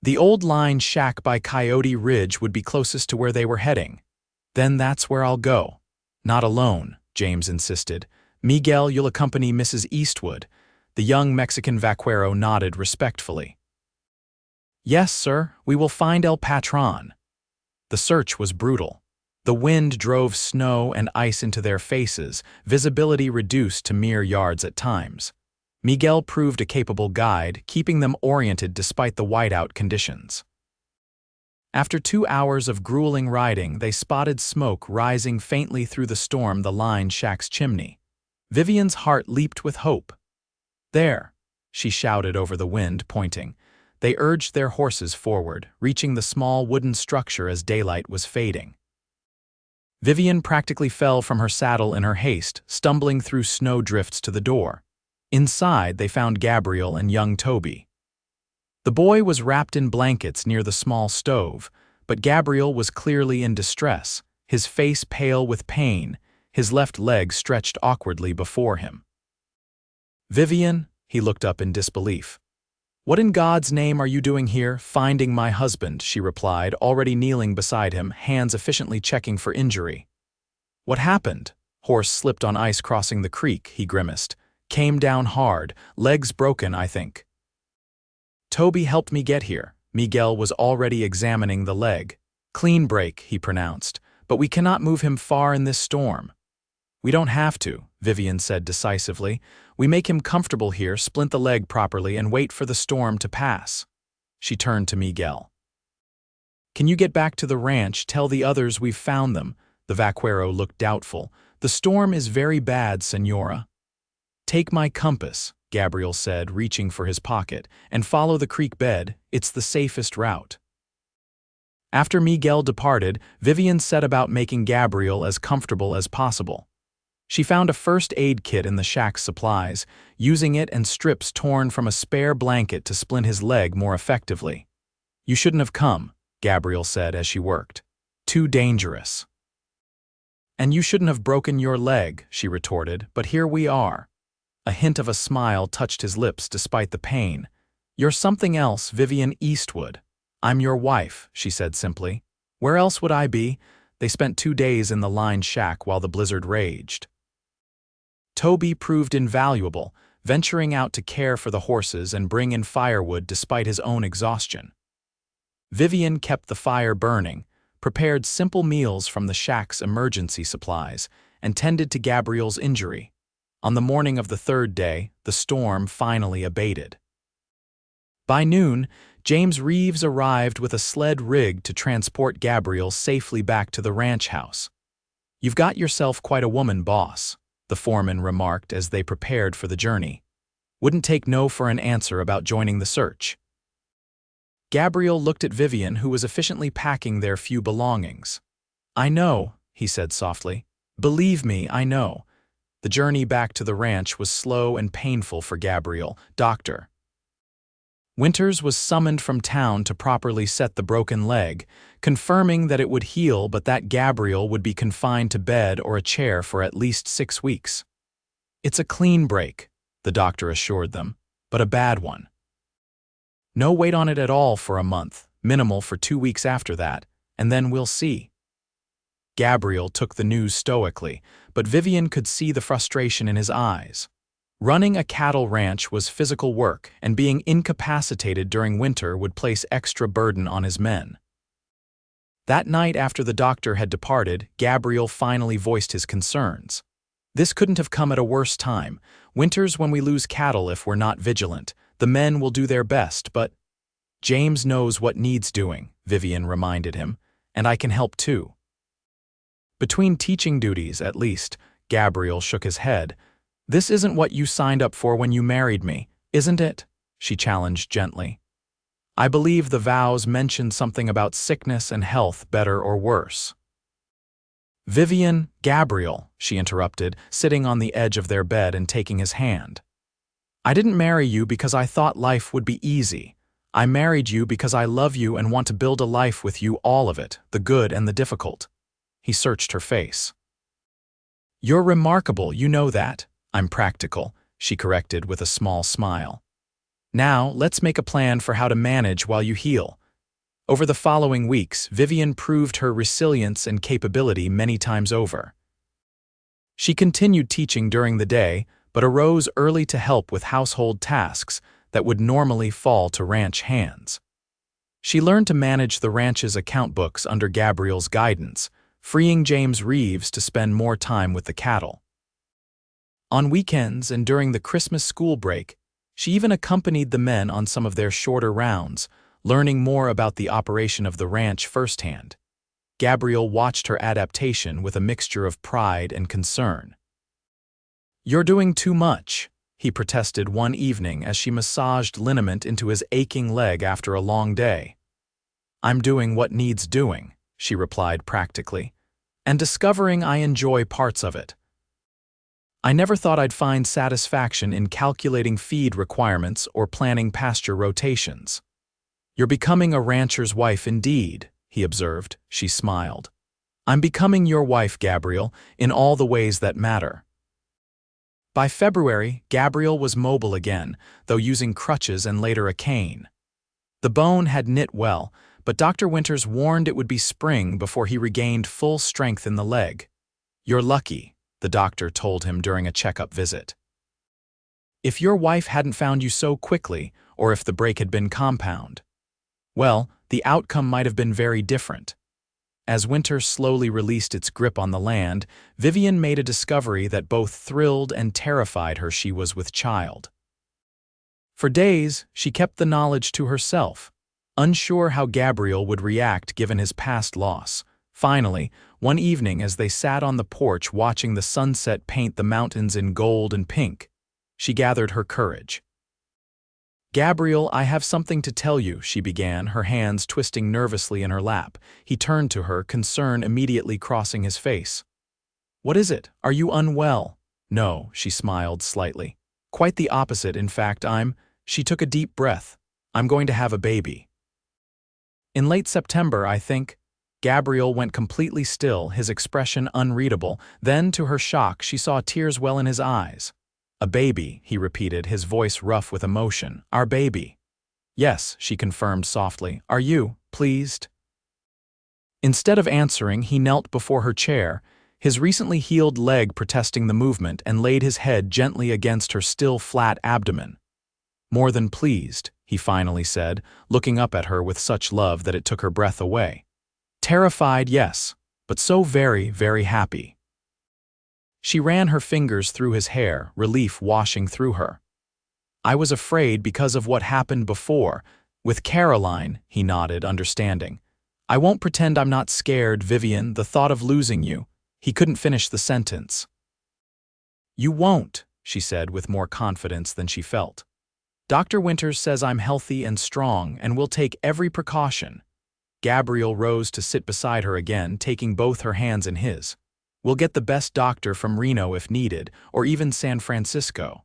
"The old line shack by Coyote Ridge would be closest to where they were heading." "Then that's where I'll go." "Not alone," James insisted. "Miguel, you'll accompany Mrs. Eastwood." The young Mexican vaquero nodded respectfully. "Yes, sir, we will find El Patron." The search was brutal. The wind drove snow and ice into their faces, visibility reduced to mere yards at times. Miguel proved a capable guide, keeping them oriented despite the whiteout conditions. After 2 hours of grueling riding, they spotted smoke rising faintly through the storm the line shack's chimney. Vivian's heart leaped with hope. "There!" she shouted over the wind, pointing. They urged their horses forward, reaching the small wooden structure as daylight was fading. Vivian practically fell from her saddle in her haste, stumbling through snow drifts to the door. Inside, they found Gabriel and young Toby. The boy was wrapped in blankets near the small stove, but Gabriel was clearly in distress, his face pale with pain, his left leg stretched awkwardly before him. "Vivian," he looked up in disbelief. "What in God's name are you doing here, finding my husband?" she replied, already kneeling beside him, hands efficiently checking for injury. "What happened?" "Horse slipped on ice crossing the creek," he grimaced. "Came down hard, legs broken, I think." "Toby helped me get here." Miguel was already examining the leg. "Clean break," he pronounced, "but we cannot move him far in this storm." "We don't have to," Vivian said decisively. "We make him comfortable here, splint the leg properly, and wait for the storm to pass." She turned to Miguel. "Can you get back to the ranch, tell the others we've found them?" The vaquero looked doubtful. "The storm is very bad, Senora." "Take my compass," Gabriel said, reaching for his pocket, "and follow the creek bed. It's the safest route." After Miguel departed, Vivian set about making Gabriel as comfortable as possible. She found a first aid kit in the shack's supplies, using it and strips torn from a spare blanket to splint his leg more effectively. "You shouldn't have come," Gabriel said as she worked. "Too dangerous." "And you shouldn't have broken your leg," she retorted, "but here we are." A hint of a smile touched his lips despite the pain. "You're something else, Vivian Eastwood." "I'm your wife," she said simply. "Where else would I be?" They spent 2 days in the line shack while the blizzard raged. Toby proved invaluable, venturing out to care for the horses and bring in firewood despite his own exhaustion. Vivian kept the fire burning, prepared simple meals from the shack's emergency supplies, and tended to Gabriel's injury. On the morning of the 3rd day, the storm finally abated. By noon, James Reeves arrived with a sled rigged to transport Gabriel safely back to the ranch house. "You've got yourself quite a woman, boss," the foreman remarked as they prepared for the journey. "Wouldn't take no for an answer about joining the search." Gabriel looked at Vivian, who was efficiently packing their few belongings. "I know," he said softly. "Believe me, I know." The journey back to the ranch was slow and painful for Gabriel. Dr. Winters was summoned from town to properly set the broken leg, confirming that it would heal but that Gabriel would be confined to bed or a chair for at least 6 weeks. "It's a clean break," the doctor assured them, "but a bad one. No weight on it at all for a month, minimal for 2 weeks after that, and then we'll see." Gabriel took the news stoically, but Vivian could see the frustration in his eyes. Running a cattle ranch was physical work, and being incapacitated during winter would place extra burden on his men. That night after the doctor had departed, Gabriel finally voiced his concerns. "This couldn't have come at a worse time. Winter's when we lose cattle if we're not vigilant. The men will do their best, but..." James knows what needs doing, Vivian reminded him, and I can help too. Between teaching duties, at least, Gabriel shook his head. This isn't what you signed up for when you married me, isn't it? She challenged gently. I believe the vows mentioned something about sickness and health, better or worse. Vivian, Gabriel, she interrupted, sitting on the edge of their bed and taking his hand. I didn't marry you because I thought life would be easy. I married you because I love you and want to build a life with you, all of it, the good and the difficult. He searched her face. You're remarkable, you know that. I'm practical, she corrected with a small smile. Now, let's make a plan for how to manage while you heal. Over the following weeks, Vivian proved her resilience and capability many times over. She continued teaching during the day, but arose early to help with household tasks that would normally fall to ranch hands. She learned to manage the ranch's account books under Gabriel's guidance, freeing James Reeves to spend more time with the cattle. On weekends and during the Christmas school break, she even accompanied the men on some of their shorter rounds, learning more about the operation of the ranch firsthand. Gabriel watched her adaptation with a mixture of pride and concern. You're doing too much, he protested one evening as she massaged liniment into his aching leg after a long day. I'm doing what needs doing, she replied practically, and discovering I enjoy parts of it. I never thought I'd find satisfaction in calculating feed requirements or planning pasture rotations. You're becoming a rancher's wife indeed, he observed. She smiled. I'm becoming your wife, Gabriel, in all the ways that matter. By February, Gabriel was mobile again, though using crutches and later a cane. The bone had knit well, but Dr. Winters warned it would be spring before he regained full strength in the leg. You're lucky, the doctor told him during a checkup visit. If your wife hadn't found you so quickly, or if the break had been compound, well, the outcome might have been very different. As winter slowly released its grip on the land, Vivian made a discovery that both thrilled and terrified her. She was with child. For days, she kept the knowledge to herself, unsure how Gabriel would react given his past loss. Finally, one evening as they sat on the porch watching the sunset paint the mountains in gold and pink, she gathered her courage. Gabriel, I have something to tell you, she began, her hands twisting nervously in her lap. He turned to her, concern immediately crossing his face. What is it? Are you unwell? No, she smiled slightly. Quite the opposite, in fact, She took a deep breath. I'm going to have a baby. In late September, I think. Gabriel went completely still, his expression unreadable. Then, to her shock, she saw tears well in his eyes. A baby, he repeated, his voice rough with emotion. Our baby. Yes, she confirmed softly. Are you pleased? Instead of answering, he knelt before her chair, his recently healed leg protesting the movement, and laid his head gently against her still flat abdomen. More than pleased, he finally said, looking up at her with such love that it took her breath away. Terrified, yes, but so very, very happy. She ran her fingers through his hair, relief washing through her. I was afraid because of what happened before. With Caroline, he nodded, understanding. I won't pretend I'm not scared, Vivian, the thought of losing you. He couldn't finish the sentence. You won't, she said with more confidence than she felt. Dr. Winters says I'm healthy and strong and will take every precaution. Gabriel rose to sit beside her again, taking both her hands in his. We'll get the best doctor from Reno if needed, or even San Francisco.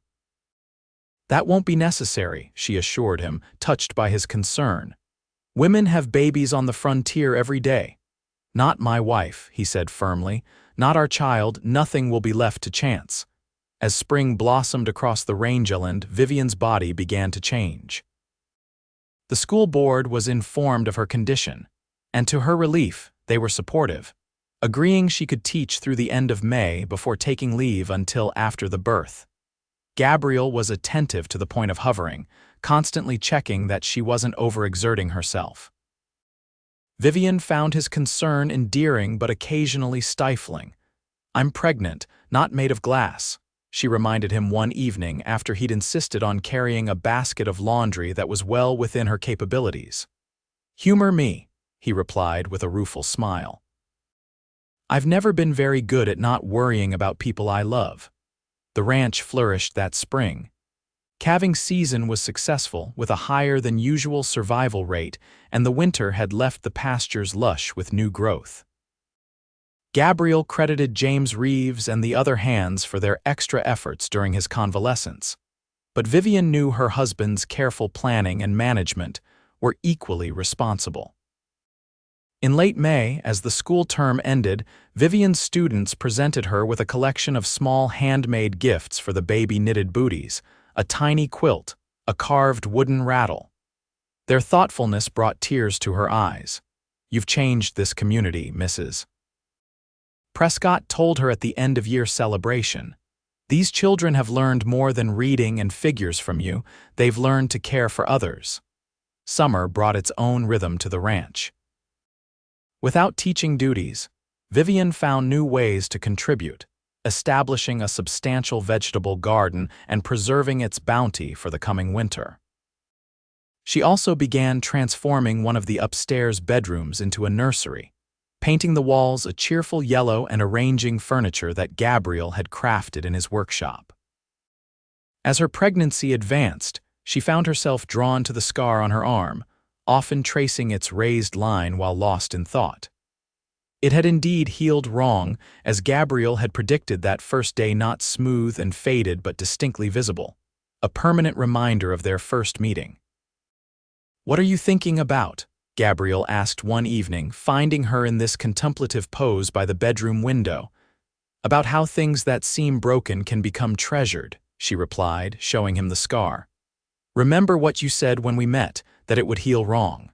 That won't be necessary, she assured him, touched by his concern. Women have babies on the frontier every day. Not my wife, he said firmly. Not our child, nothing will be left to chance. As spring blossomed across the rangeland, Vivian's body began to change. The school board was informed of her condition, and to her relief, they were supportive, agreeing she could teach through the end of May before taking leave until after the birth. Gabriel was attentive to the point of hovering, constantly checking that she wasn't overexerting herself. Vivian found his concern endearing but occasionally stifling. I'm pregnant, not made of glass, she reminded him one evening after he'd insisted on carrying a basket of laundry that was well within her capabilities. "Humor me," he replied with a rueful smile. "I've never been very good at not worrying about people I love." The ranch flourished that spring. Calving season was successful with a higher than usual survival rate, and the winter had left the pastures lush with new growth. Gabriel credited James Reeves and the other hands for their extra efforts during his convalescence, but Vivian knew her husband's careful planning and management were equally responsible. In late May, as the school term ended, Vivian's students presented her with a collection of small handmade gifts for the baby knitted booties, a tiny quilt, a carved wooden rattle. Their thoughtfulness brought tears to her eyes. "You've changed this community, Mrs. Prescott told her at the end-of-year celebration. "These children have learned more than reading and figures from you. They've learned to care for others." Summer brought its own rhythm to the ranch. Without teaching duties, Vivian found new ways to contribute, establishing a substantial vegetable garden and preserving its bounty for the coming winter. She also began transforming one of the upstairs bedrooms into a nursery, painting the walls a cheerful yellow and arranging furniture that Gabriel had crafted in his workshop. As her pregnancy advanced, she found herself drawn to the scar on her arm, often tracing its raised line while lost in thought. It had indeed healed wrong, as Gabriel had predicted that first day, not smooth and faded but distinctly visible, a permanent reminder of their first meeting. "What are you thinking about?" Gabriel asked one evening, finding her in this contemplative pose by the bedroom window. "About how things that seem broken can become treasured," she replied, showing him the scar. "Remember what you said when we met, that it would heal wrong."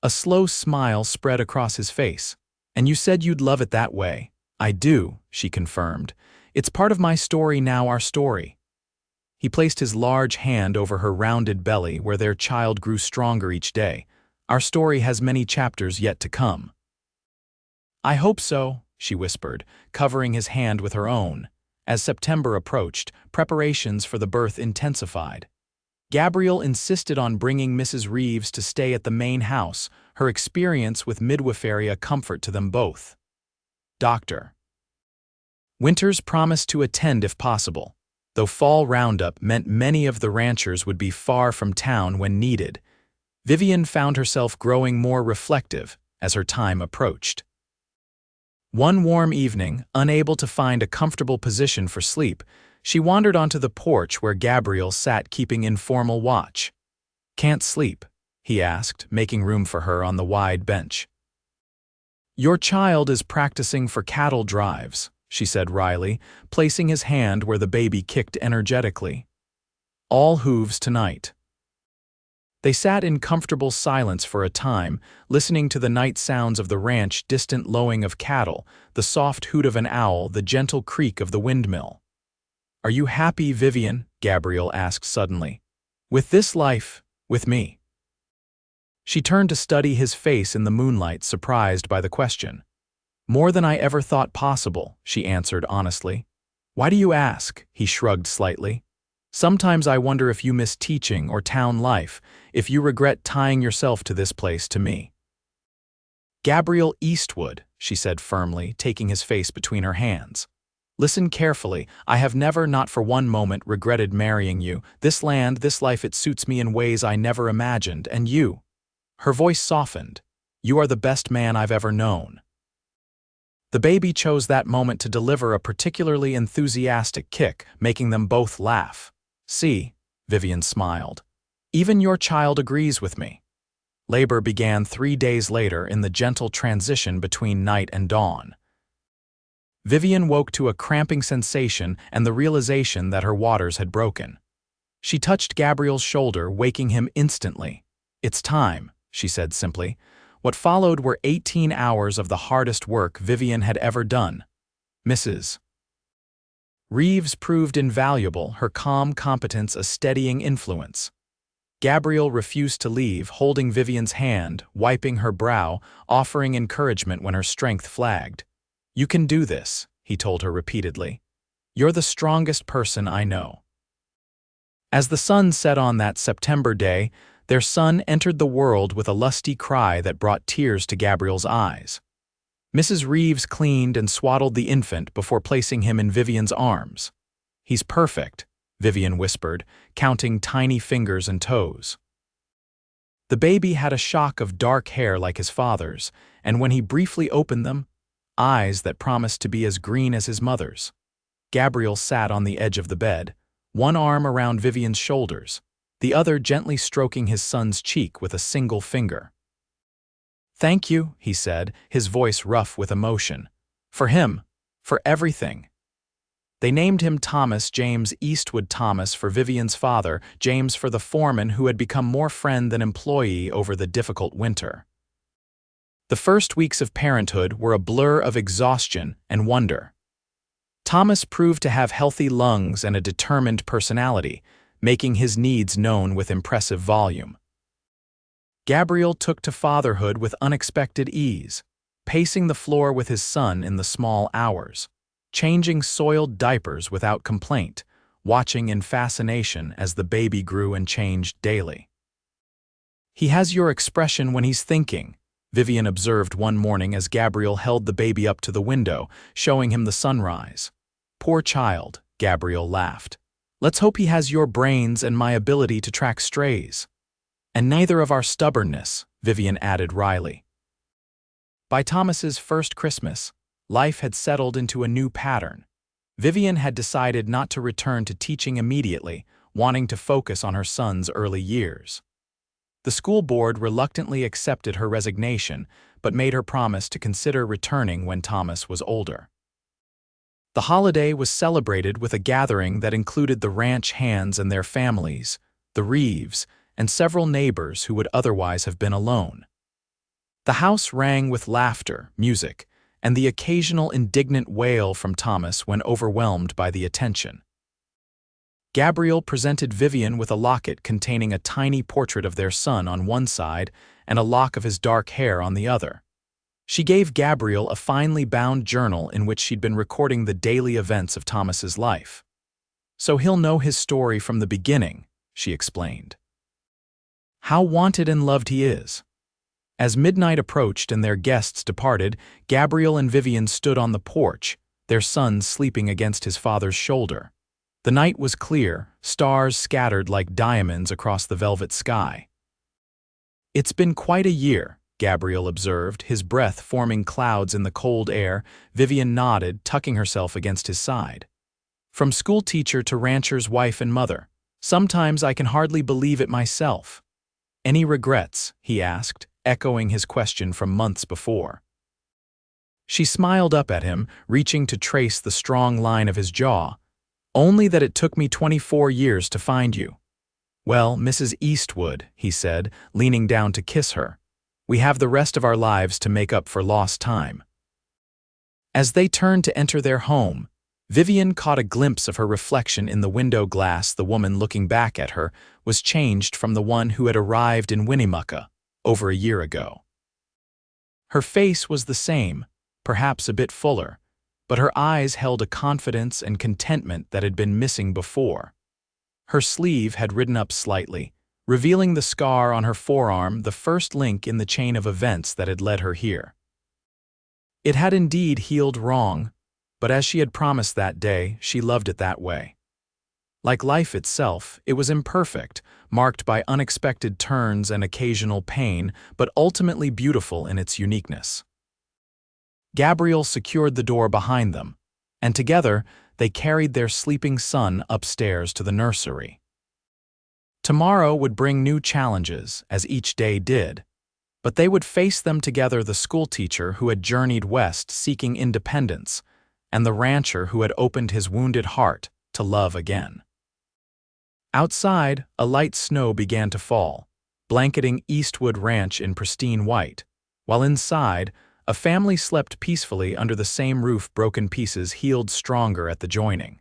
A slow smile spread across his face. "And you said you'd love it that way." "I do," she confirmed. "It's part of my story now, our story." He placed his large hand over her rounded belly where their child grew stronger each day. "Our story has many chapters yet to come." "I hope so," she whispered, covering his hand with her own. As September approached, preparations for the birth intensified. Gabriel insisted on bringing Mrs. Reeves to stay at the main house, her experience with midwifery a comfort to them both. Dr. Winters promised to attend if possible, though fall roundup meant many of the ranchers would be far from town when needed. Vivian found herself growing more reflective as her time approached. One warm evening, unable to find a comfortable position for sleep, she wandered onto the porch where Gabriel sat keeping informal watch. "Can't sleep?" he asked, making room for her on the wide bench. "Your child is practicing for cattle drives," she said wryly, placing his hand where the baby kicked energetically. "All hooves tonight." They sat in comfortable silence for a time, listening to the night sounds of the ranch, distant lowing of cattle, the soft hoot of an owl, the gentle creak of the windmill. "Are you happy, Vivian?" Gabriel asked suddenly. "With this life, with me?" She turned to study his face in the moonlight, surprised by the question. "More than I ever thought possible," she answered honestly. "Why do you ask?" He shrugged slightly. "Sometimes I wonder if you miss teaching or town life, if you regret tying yourself to this place, to me." "Gabriel Eastwood," she said firmly, taking his face between her hands. "Listen carefully. I have never, not for one moment, regretted marrying you. This land, this life, it suits me in ways I never imagined, and you—" Her voice softened. "You are the best man I've ever known." The baby chose that moment to deliver a particularly enthusiastic kick, making them both laugh. "See," Vivian smiled. "Even your child agrees with me." Labor began 3 days later in the gentle transition between night and dawn. Vivian woke to a cramping sensation and the realization that her waters had broken. She touched Gabriel's shoulder, waking him instantly. "It's time," she said simply. What followed were 18 hours of the hardest work Vivian had ever done. Mrs. Reeves proved invaluable, her calm competence a steadying influence. Gabriel refused to leave, holding Vivian's hand, wiping her brow, offering encouragement when her strength flagged. "You can do this," he told her repeatedly. You're the strongest person I know." As the sun set on that September day, their son entered the world with a lusty cry that brought tears to Gabriel's eyes. Mrs. Reeves cleaned and swaddled the infant before placing him in Vivian's arms. "He's perfect," Vivian whispered, counting tiny fingers and toes. The baby had a shock of dark hair like his father's, and when he briefly opened them, eyes that promised to be as green as his mother's. Gabriel sat on the edge of the bed, one arm around Vivian's shoulders, the other gently stroking his son's cheek with a single finger. "Thank you," he said, his voice rough with emotion. "For him, for everything." They named him Thomas James Eastwood Thomas for Vivian's father, James for the foreman who had become more friend than employee over the difficult winter. The first weeks of parenthood were a blur of exhaustion and wonder. Thomas proved to have healthy lungs and a determined personality, making his needs known with impressive volume. Gabriel took to fatherhood with unexpected ease, pacing the floor with his son in the small hours, changing soiled diapers without complaint, watching in fascination as the baby grew and changed daily. "He has your expression when he's thinking," Vivian observed one morning as Gabriel held the baby up to the window, showing him the sunrise. "Poor child," Gabriel laughed. "Let's hope he has your brains and my ability to track strays." "And neither of our stubbornness," Vivian added wryly. By Thomas's first Christmas, life had settled into a new pattern. Vivian had decided not to return to teaching immediately, wanting to focus on her son's early years. The school board reluctantly accepted her resignation, but made her promise to consider returning when Thomas was older. The holiday was celebrated with a gathering that included the ranch hands and their families, the Reeves, and several neighbors who would otherwise have been alone. The house rang with laughter, music, and the occasional indignant wail from Thomas when overwhelmed by the attention. Gabriel presented Vivian with a locket containing a tiny portrait of their son on one side and a lock of his dark hair on the other. She gave Gabriel a finely bound journal in which she'd been recording the daily events of Thomas's life. "So he'll know his story from the beginning," she explained. "How wanted and loved he is." As midnight approached and their guests departed, Gabriel and Vivian stood on the porch, their son sleeping against his father's shoulder. The night was clear, stars scattered like diamonds across the velvet sky. "It's been quite a year," Gabriel observed, his breath forming clouds in the cold air. Vivian nodded, tucking herself against his side. "From schoolteacher to rancher's wife and mother. Sometimes I can hardly believe it myself." "Any regrets?" he asked, echoing his question from months before. She smiled up at him, reaching to trace the strong line of his jaw. "Only that it took me 24 years to find you." "Well, Mrs. Eastwood," he said, leaning down to kiss her, "we have the rest of our lives to make up for lost time." As they turned to enter their home, Vivian caught a glimpse of her reflection in the window glass. The woman looking back at her was changed from the one who had arrived in Winnemucca over a year ago. Her face was the same, perhaps a bit fuller, but her eyes held a confidence and contentment that had been missing before. Her sleeve had ridden up slightly, revealing the scar on her forearm, the first link in the chain of events that had led her here. It had indeed healed wrong, but as she had promised that day, she loved it that way. Like life itself, it was imperfect, marked by unexpected turns and occasional pain, but ultimately beautiful in its uniqueness. Gabriel secured the door behind them, and together they carried their sleeping son upstairs to the nursery. Tomorrow would bring new challenges, as each day did, but they would face them together, the schoolteacher who had journeyed west seeking independence, and the rancher who had opened his wounded heart to love again. Outside, a light snow began to fall, blanketing Eastwood Ranch in pristine white, while inside, a family slept peacefully under the same roof. Broken pieces healed stronger at the joining.